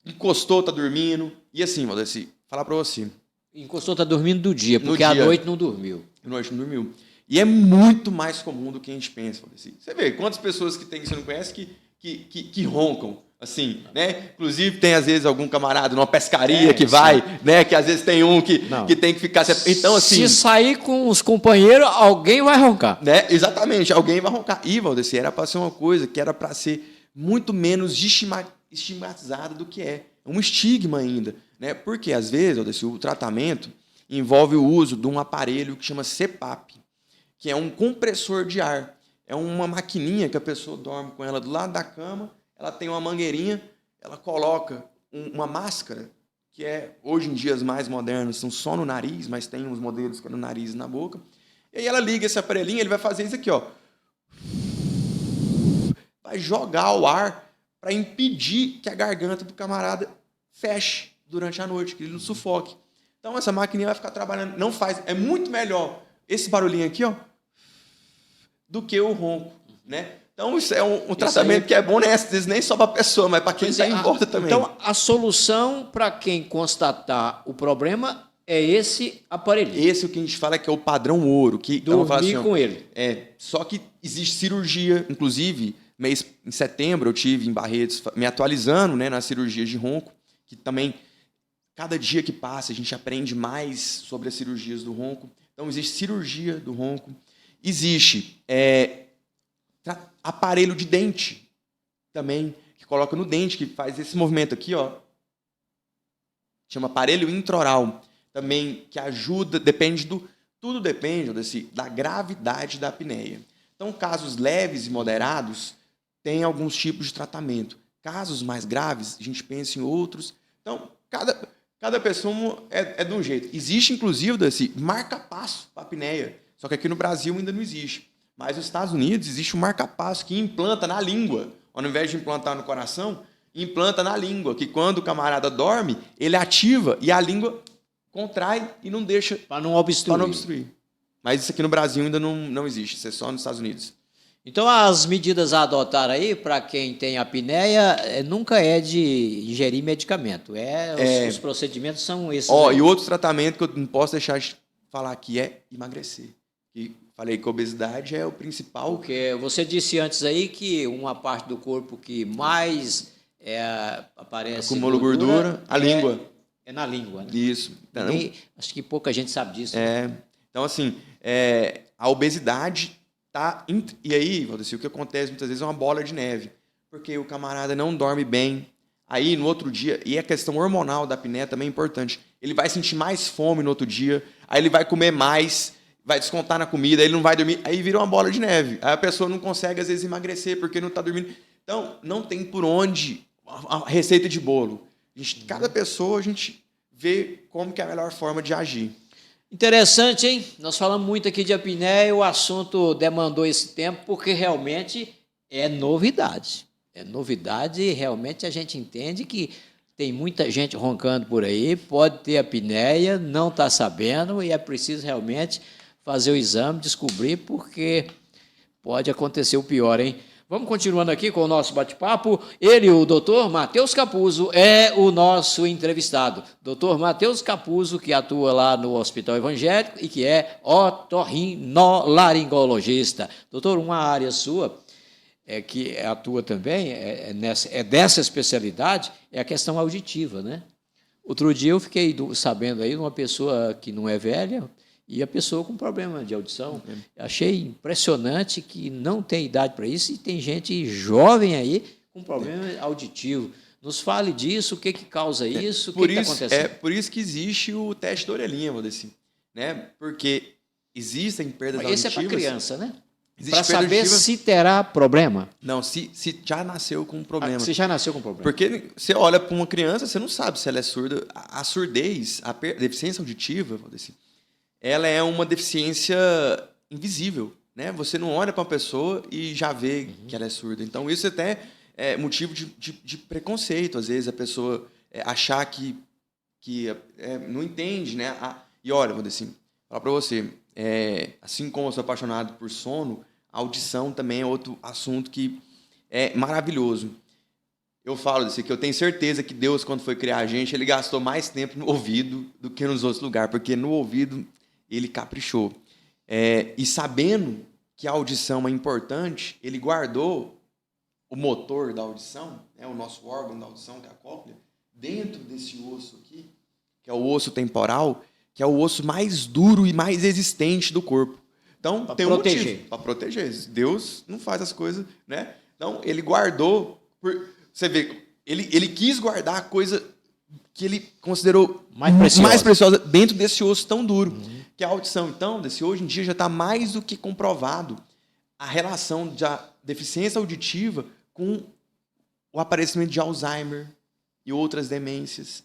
encostou, tá dormindo. E assim, Valdeci, falar para você. Encostou, tá dormindo do dia, porque à noite não dormiu. À noite não dormiu. E é muito mais comum do que a gente pensa. Você vê quantas pessoas que você não conhece que roncam, assim, né? Inclusive, tem às vezes algum camarada numa pescaria que vai, né? Que às vezes tem um que tem que ficar... Então, assim... Se sair com os companheiros, alguém vai roncar. Né? Exatamente, alguém vai roncar. E, Valdeci, era para ser uma coisa que era para ser muito menos estigmatizada do que é. É um estigma ainda, né? Porque, às vezes, Valdeci, o tratamento envolve o uso de um aparelho que chama CPAP, que é um compressor de ar. É uma maquininha que a pessoa dorme com ela do lado da cama, ela tem uma mangueirinha, ela coloca uma máscara, que hoje em dia as mais modernas são só no nariz, mas tem uns modelos que é no nariz e na boca. E aí ela liga esse aparelhinho, ele vai fazer isso aqui, ó. Vai jogar o ar para impedir que a garganta do camarada feche durante a noite, que ele não sufoque. Então essa maquininha vai ficar trabalhando, não faz, é muito melhor esse barulhinho aqui, ó, do que o ronco, né? Então, isso é um tratamento que é bom, né? Às vezes nem só para a pessoa, mas para quem está em volta também. Então, a solução para quem constatar o problema é esse aparelho. Esse é o que a gente fala que é o padrão ouro. Que, dormir assim, com ele. Só que existe cirurgia, inclusive, em setembro eu tive em Barretos, me atualizando, né, nas cirurgias de ronco, que também, cada dia que passa, a gente aprende mais sobre as cirurgias do ronco. Então, existe cirurgia do ronco. Existe aparelho de dente também, que coloca no dente, que faz esse movimento aqui, ó. Chama aparelho intraoral. Também que ajuda, tudo depende da gravidade da apneia. Então, casos leves e moderados, tem alguns tipos de tratamento. Casos mais graves, a gente pensa em outros. Então, cada pessoa é de um jeito. Existe, inclusive, marca-passo para a apneia. Só que aqui no Brasil ainda não existe. Mas nos Estados Unidos existe um marca-passo que implanta na língua. Ao invés de implantar no coração, implanta na língua. Que quando o camarada dorme, ele ativa e a língua contrai e não deixa... Para não obstruir. Mas isso aqui no Brasil ainda não existe. Isso é só nos Estados Unidos. Então, as medidas a adotar aí, para quem tem apneia, nunca é de ingerir medicamento. Os procedimentos são esses aí. E outro tratamento que eu não posso deixar de falar aqui é emagrecer. E falei que a obesidade é o principal. Porque você disse antes aí que uma parte do corpo que mais aparece Acumula gordura, a língua. É na língua, né? Isso. Então, acho que pouca gente sabe disso. Então, assim, a obesidade tá... E aí, Valdeci, o que acontece muitas vezes é uma bola de neve. Porque o camarada não dorme bem. Aí, no outro dia... E a questão hormonal da apneia também é importante. Ele vai sentir mais fome no outro dia. Aí ele vai comer mais, vai descontar na comida, aí ele não vai dormir. Aí vira uma bola de neve. Aí a pessoa não consegue, às vezes, emagrecer porque não está dormindo. Então, não tem por onde a receita de bolo. Cada pessoa, a gente vê como que é a melhor forma de agir. Interessante, hein? Nós falamos muito aqui de apneia e o assunto demandou esse tempo porque realmente é novidade. É novidade e realmente a gente entende que tem muita gente roncando por aí, pode ter apneia, não está sabendo e é preciso realmente fazer o exame, descobrir, porque pode acontecer o pior, hein? Vamos continuando aqui com o nosso bate-papo. Ele, o doutor Matheus Capuzzo, é o nosso entrevistado. Doutor Matheus Capuzzo, que atua lá no Hospital Evangélico e que é otorrinolaringologista. Doutor, uma área sua que atua também, dessa especialidade, é a questão auditiva, né? Outro dia eu fiquei sabendo aí de uma pessoa que não é velha, e a pessoa com problema de audição. Achei impressionante que não tem idade para isso e tem gente jovem aí com problema auditivo. Nos fale disso, o que causa isso, o que está acontecendo? É por isso que existe o teste da orelhinha, Valdeci, né? Porque existem perdas auditivas... Esse é para criança, né? Para saber se terá problema. Não, se já nasceu com um problema. Se já nasceu com problema. Porque você olha para uma criança, você não sabe se ela é surda. A surdez, a deficiência auditiva, Valdeci, ela é uma deficiência invisível, né? Você não olha para uma pessoa e já vê que ela é surda. Então, isso até é motivo de preconceito. Às vezes, a pessoa achar que não entende, né? E olha, vou dizer assim, falar para você, assim como eu sou apaixonado por sono, a audição também é outro assunto que é maravilhoso. Eu falo disso, que eu tenho certeza que Deus, quando foi criar a gente, ele gastou mais tempo no ouvido do que nos outros lugares, porque no ouvido ele caprichou. E sabendo que a audição é importante, ele guardou o motor da audição, né, o nosso órgão da audição, que é a cóclea, dentro desse osso aqui, que é o osso temporal, que é o osso mais duro e mais resistente do corpo. Então, tem um motivo para proteger. Deus não faz as coisas, né? Então, ele guardou... Você vê, ele quis guardar a coisa que ele considerou mais preciosa dentro desse osso tão duro, que é a audição. Então, hoje em dia já está mais do que comprovado a relação da deficiência auditiva com o aparecimento de Alzheimer e outras demências.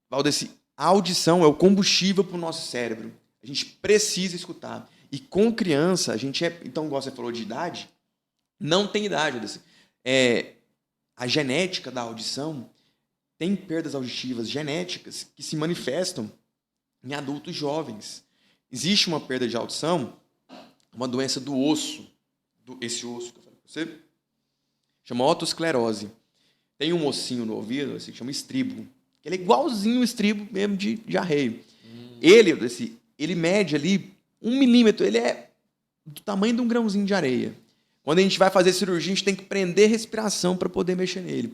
Valdeci, a audição é o combustível para o nosso cérebro. A gente precisa escutar. E com criança, a gente então, igual você falou de idade, não tem idade, Valdeci. A genética da audição tem perdas auditivas genéticas que se manifestam em adultos jovens. Existe uma perda de audição, uma doença do osso, esse osso que eu falei para você, chama otosclerose. Tem um ossinho no ouvido, assim, que chama estribo. Ele é igualzinho o estribo mesmo de arreio. Ele mede ali 1 milímetro, ele é do tamanho de um grãozinho de areia. Quando a gente vai fazer cirurgia, a gente tem que prender respiração para poder mexer nele.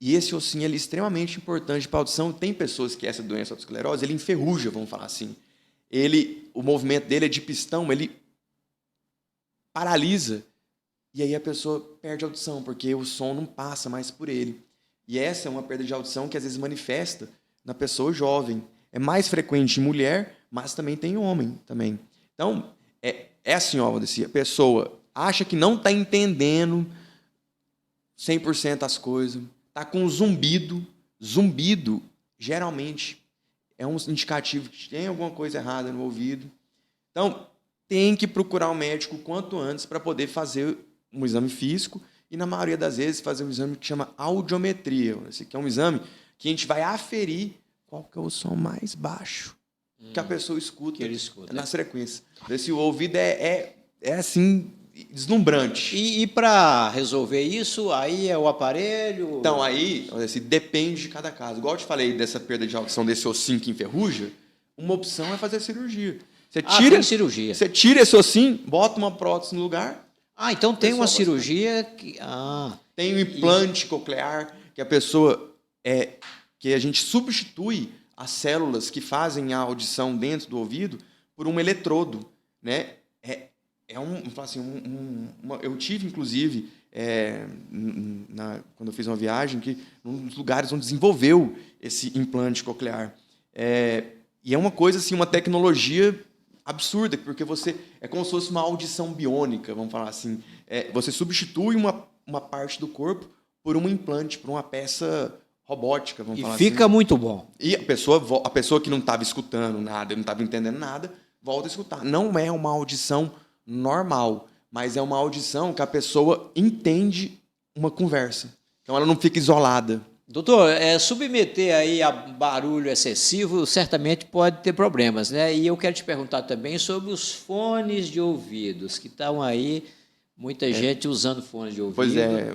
E esse ossinho é extremamente importante para a audição. Tem pessoas que essa doença otosclerose, ele enferruja, vamos falar assim. O movimento dele é de pistão, ele paralisa. E aí a pessoa perde a audição, porque o som não passa mais por ele. E essa é uma perda de audição que às vezes manifesta na pessoa jovem. É mais frequente em mulher, mas também tem homem também. Então, é assim, ó, a pessoa acha que não está entendendo 100% as coisas, está com zumbido. Zumbido, geralmente, é um indicativo que tem alguma coisa errada no ouvido. Então, tem que procurar um médico quanto antes para poder fazer um exame físico e, na maioria das vezes, fazer um exame que chama audiometria, que é um exame que a gente vai aferir qual que é o som mais baixo que a pessoa escuta nas frequências. Se o ouvido é assim... deslumbrante. E para resolver isso, aí é o aparelho? Então, aí, assim, depende de cada caso. Igual eu te falei dessa perda de audição, desse ossinho que enferruja, uma opção é fazer cirurgia. Tem cirurgia. Você tira esse ossinho, bota uma prótese no lugar. Então tem uma Pessoa cirurgia que... Tem um implante coclear, que a pessoa... que a gente substitui as células que fazem a audição dentro do ouvido por um eletrodo, né? Eu tive, inclusive, quando eu fiz uma viagem, que um dos lugares onde desenvolveu esse implante coclear. E é uma coisa, assim, uma tecnologia absurda, porque é como se fosse uma audição biônica, vamos falar assim. Você substitui uma parte do corpo por um implante, por uma peça robótica, vamos falar assim. E fica muito bom. E a pessoa que não estava escutando nada, não estava entendendo nada, volta a escutar. Não é uma audição normal, mas é uma audição que a pessoa entende uma conversa. Então ela não fica isolada. Doutor, submeter aí a barulho excessivo certamente pode ter problemas, né? E eu quero te perguntar também sobre os fones de ouvidos, que estão aí, muita gente usando fones de ouvido. Pois é,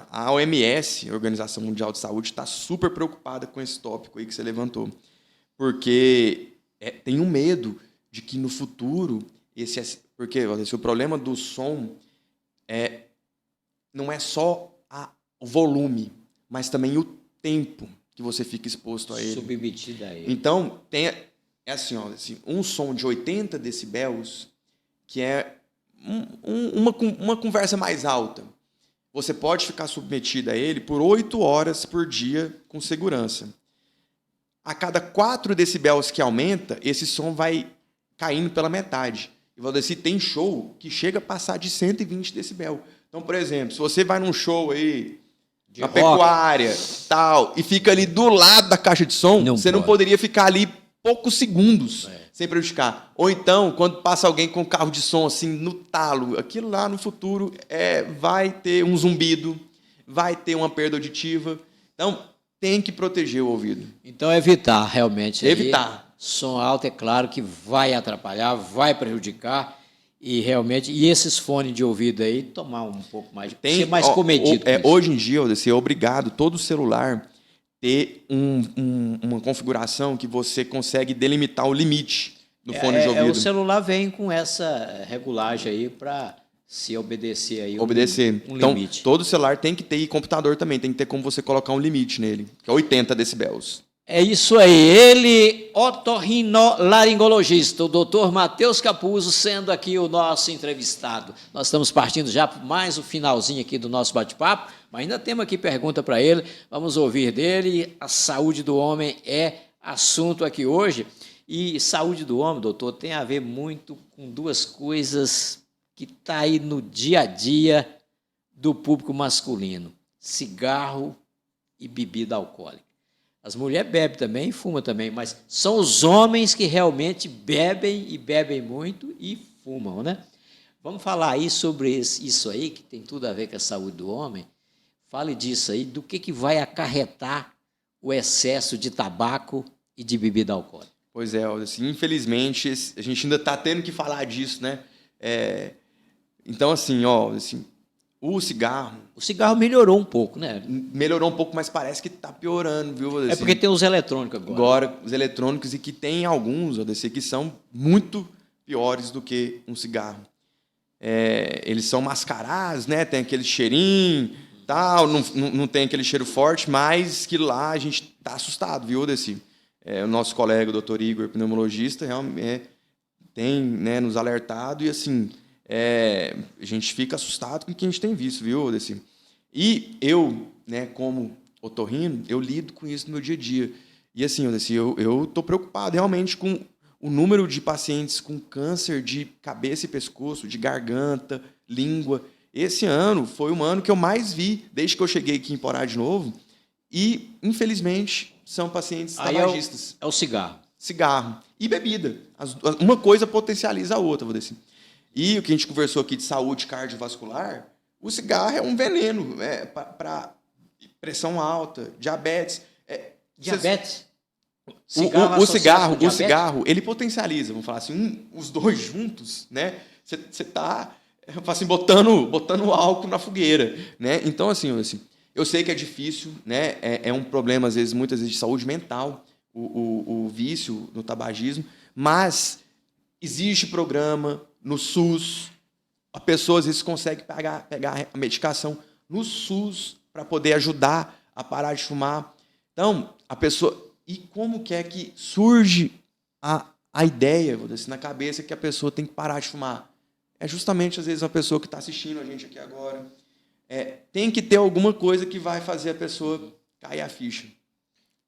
a OMS, a Organização Mundial de Saúde, está super preocupada com esse tópico aí que você levantou, porque tem um medo de que no futuro, porque o problema do som não é só o volume, mas também o tempo que você fica exposto a ele. Submetido a ele. Então, assim, um som de 80 decibéis, que é uma conversa mais alta. Você pode ficar submetido a ele por 8 horas por dia com segurança. A cada 4 decibéis que aumenta, esse som vai caindo pela metade. E Valdeci, tem show que chega a passar de 120 decibéis. Então, por exemplo, se você vai num show aí na pecuária, tal, e fica ali do lado da caixa de som, você não poderia ficar ali poucos segundos sem prejudicar. Ou então, quando passa alguém com carro de som assim no talo, aquilo lá no futuro vai ter um zumbido, vai ter uma perda auditiva. Então, tem que proteger o ouvido. Então, evitar realmente. Evitar. Som alto, é claro que vai atrapalhar, vai prejudicar. E realmente, esses fones de ouvido aí, tomar um pouco mais, ser mais comedido. Hoje em dia, você é obrigado, todo celular, ter uma configuração que você consegue delimitar o limite do fone de ouvido. O celular vem com essa regulagem aí para se obedecer aí um então, limite. Todo celular tem que ter, e computador também, tem que ter como você colocar um limite nele, que é 80 decibéis. É isso aí, ele, otorrinolaringologista, o doutor Matheus Capuzzo, sendo aqui o nosso entrevistado. Nós estamos partindo já para mais o finalzinho aqui do nosso bate-papo, mas ainda temos aqui pergunta para ele, vamos ouvir dele. A saúde do homem é assunto aqui hoje, e saúde do homem, doutor, tem a ver muito com duas coisas que estão aí no dia a dia do público masculino: cigarro e bebida alcoólica. As mulheres bebem também e fumam também, mas são os homens que realmente bebem, e bebem muito, e fumam, né? Vamos falar aí sobre isso aí, que tem tudo a ver com a saúde do homem. Fale disso aí, do que vai acarretar o excesso de tabaco e de bebida alcoólica. Pois é, assim, infelizmente, a gente ainda está tendo que falar disso, né? Então, assim, o cigarro... O cigarro melhorou um pouco, né? Melhorou um pouco, mas parece que está piorando, viu, Valdeci? Porque tem os eletrônicos agora. Agora, os eletrônicos, e que tem alguns, Valdeci, que são muito piores do que um cigarro. Eles são mascarados, né? Tem aquele cheirinho, tal, não tem aquele cheiro forte, mas que lá a gente está assustado, viu, Valdeci? O nosso colega, o doutor Igor, pneumologista, realmente tem, né, nos alertado, e assim... a gente fica assustado com o que a gente tem visto, viu, Odeci? E eu, né, como otorrino, eu lido com isso no meu dia a dia. E assim, Odeci, eu estou preocupado realmente com o número de pacientes com câncer de cabeça e pescoço, de garganta, língua. Esse ano foi um ano que eu mais vi, desde que eu cheguei aqui em Porá de novo, e, infelizmente, são pacientes tabagistas. É o cigarro. Cigarro e bebida. Uma coisa potencializa a outra, vou dizer assim. E o que a gente conversou aqui de saúde cardiovascular, o cigarro é um veneno para pressão alta, diabetes. Diabetes? O cigarro, ele potencializa, vamos falar assim, os dois juntos, né? Você está eu falo assim, botando álcool na fogueira, né? Então, assim, eu sei que é difícil, né? É um problema, às vezes, muitas vezes, de saúde mental, o vício no tabagismo, mas existe programa no SUS, a pessoa, às vezes, consegue pegar a medicação no SUS para poder ajudar a parar de fumar. Então, a pessoa... E como que é que surge a ideia, vou dizer assim, na cabeça que a pessoa tem que parar de fumar? É justamente, às vezes, a pessoa que está assistindo a gente aqui agora. Tem que ter alguma coisa que vai fazer a pessoa cair a ficha.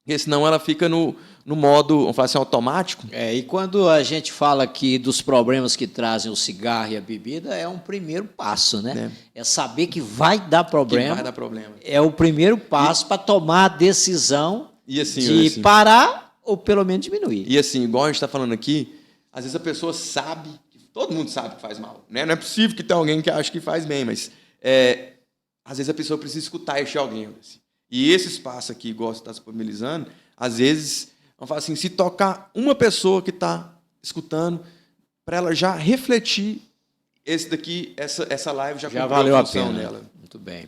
Porque senão ela fica no modo, vamos falar assim, automático. E quando a gente fala aqui dos problemas que trazem o cigarro e a bebida, é um primeiro passo, né? É saber que vai dar problema. Que vai dar problema. É o primeiro passo para tomar a decisão assim, de parar ou pelo menos diminuir. E assim, igual a gente está falando aqui, às vezes a pessoa sabe, todo mundo sabe que faz mal, né? Não é possível que tenha alguém que acha que faz bem, mas às vezes a pessoa precisa escutar este alguém. Assim. E esse espaço aqui, igual você está disponibilizando, às vezes, vamos falar assim, se tocar uma pessoa que está escutando, para ela já refletir, esse daqui, essa live já valeu a pena dela. Muito bem.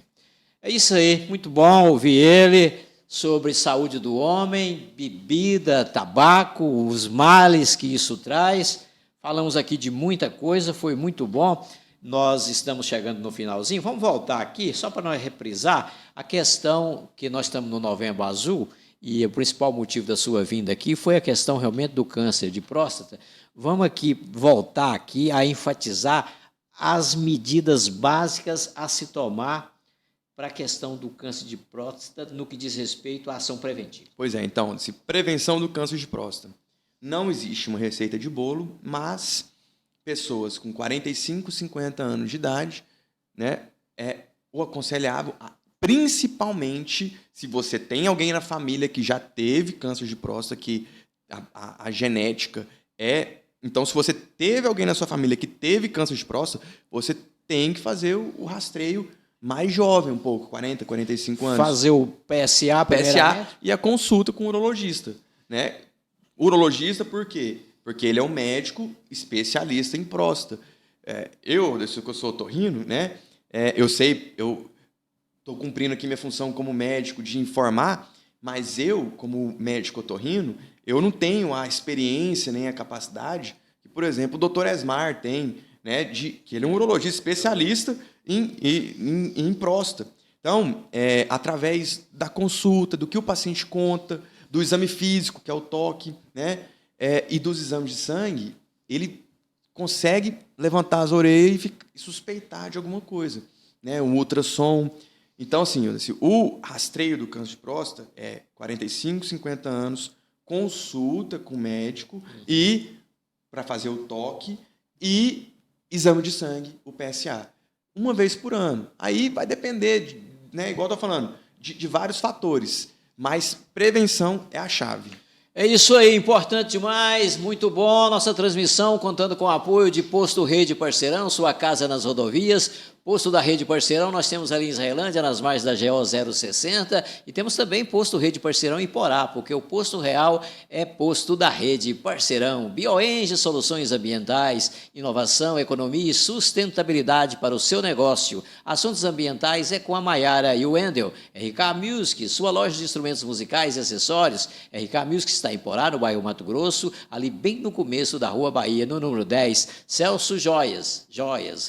É isso aí, muito bom ouvir ele sobre saúde do homem, bebida, tabaco, os males que isso traz. Falamos aqui de muita coisa, foi muito bom. Nós estamos chegando no finalzinho. Vamos voltar aqui, só para nós reprisar a questão que nós estamos no Novembro Azul, e o principal motivo da sua vinda aqui foi a questão realmente do câncer de próstata. Vamos aqui voltar aqui a enfatizar as medidas básicas a se tomar para a questão do câncer de próstata no que diz respeito à ação preventiva. Pois é, então, prevenção do câncer de próstata. Não existe uma receita de bolo, mas pessoas com 45, 50 anos de idade, né, o aconselhável, principalmente se você tem alguém na família que já teve câncer de próstata, que a genética é... Então, se você teve alguém na sua família que teve câncer de próstata, você tem que fazer o rastreio mais jovem um pouco, 40, 45 anos. Fazer o PSA e a consulta com o urologista, né? Urologista por quê? Porque ele é um médico especialista em próstata. Eu sou otorrino, né? Eu sei, eu estou cumprindo aqui minha função como médico de informar, mas eu, como médico otorrino, eu não tenho a experiência nem a capacidade que, por exemplo, o Dr. Esmar tem, né? Que ele é um urologista especialista em próstata. Então, através da consulta, do que o paciente conta, do exame físico, que é o toque, né? E dos exames de sangue, ele consegue levantar as orelhas e suspeitar de alguma coisa, né? Um ultrassom. Então, assim, o rastreio do câncer de próstata é 45, 50 anos, consulta com o médico e para fazer o toque e exame de sangue, o PSA. Uma vez por ano. Aí vai depender, né, igual eu estou falando, de vários fatores, mas prevenção é a chave. É isso aí, importante demais, muito bom. Nossa transmissão contando com o apoio de Posto Rede Parceirão, sua casa nas rodovias. Posto da Rede Parceirão, nós temos ali em Israelândia, nas margens da GO 060, e temos também Posto Rede Parceirão em Porá, porque o posto real é posto da Rede Parceirão. Bioenge, soluções ambientais, inovação, economia e sustentabilidade para o seu negócio. Assuntos ambientais é com a Maiara e o Wendel. RK Music, sua loja de instrumentos musicais e acessórios. RK Music está em Porá, no bairro Mato Grosso, ali bem no começo da Rua Bahia, no número 10. Celso Joias,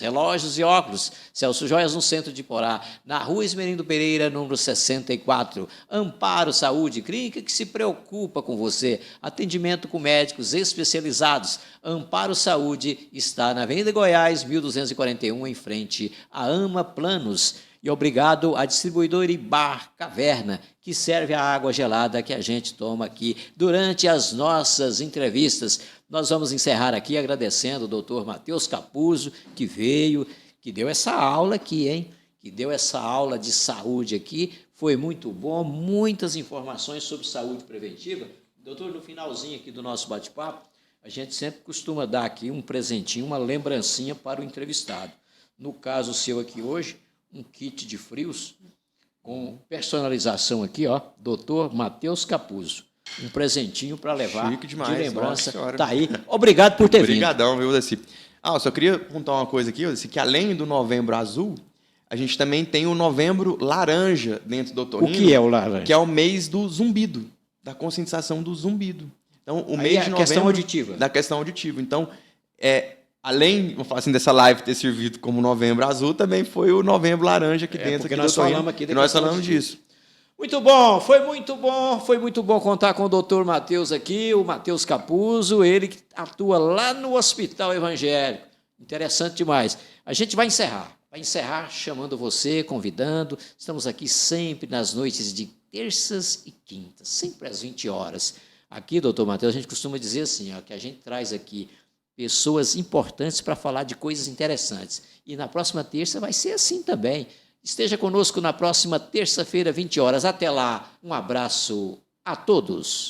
relógios e óculos. Celso Joias, no centro de Porá, na Rua Esmerindo Pereira, número 64. Amparo Saúde, clínica que se preocupa com você. Atendimento com médicos especializados. Amparo Saúde está na Avenida Goiás, 1241, em frente à Ama Planos. E obrigado à distribuidora Bar Caverna, que serve a água gelada que a gente toma aqui durante as nossas entrevistas. Nós vamos encerrar aqui agradecendo o doutor Matheus Capuzzo, que veio, que deu essa aula aqui, hein? Que deu essa aula de saúde aqui. Foi muito bom, muitas informações sobre saúde preventiva. Doutor, no finalzinho aqui do nosso bate-papo, a gente sempre costuma dar aqui um presentinho, uma lembrancinha para o entrevistado. No caso seu aqui hoje, um kit de frios com personalização aqui, ó, doutor Matheus Capuzzo. Um presentinho para levar Chique demais, de lembrança. nossa senhora. Tá aí. Obrigado por ter vindo. Obrigadão, viu, Daci? Eu só queria contar uma coisa aqui, que além do Novembro Azul, a gente também tem o Novembro Laranja dentro do otorrino. O que é o laranja? Que é o mês do zumbido, da conscientização do zumbido. Então, o mês de novembro... questão auditiva. Da questão auditiva. Então, além, vamos falar assim, dessa live ter servido como Novembro Azul, também foi o Novembro Laranja aqui dentro. Porque aqui nós do otorrino, falamos aqui da e nós questão falamos auditiva. disso. Muito bom, foi muito bom contar com o doutor Matheus aqui, o Matheus Capuzzo, ele que atua lá no Hospital Evangélico. Interessante demais. A gente vai encerrar chamando você, convidando. Estamos aqui sempre nas noites de terças e quintas, sempre às 20 horas. Aqui, doutor Matheus, a gente costuma dizer assim, que a gente traz aqui pessoas importantes para falar de coisas interessantes. E na próxima terça vai ser assim também. Esteja conosco na próxima terça-feira, 20 horas. Até lá, um abraço a todos.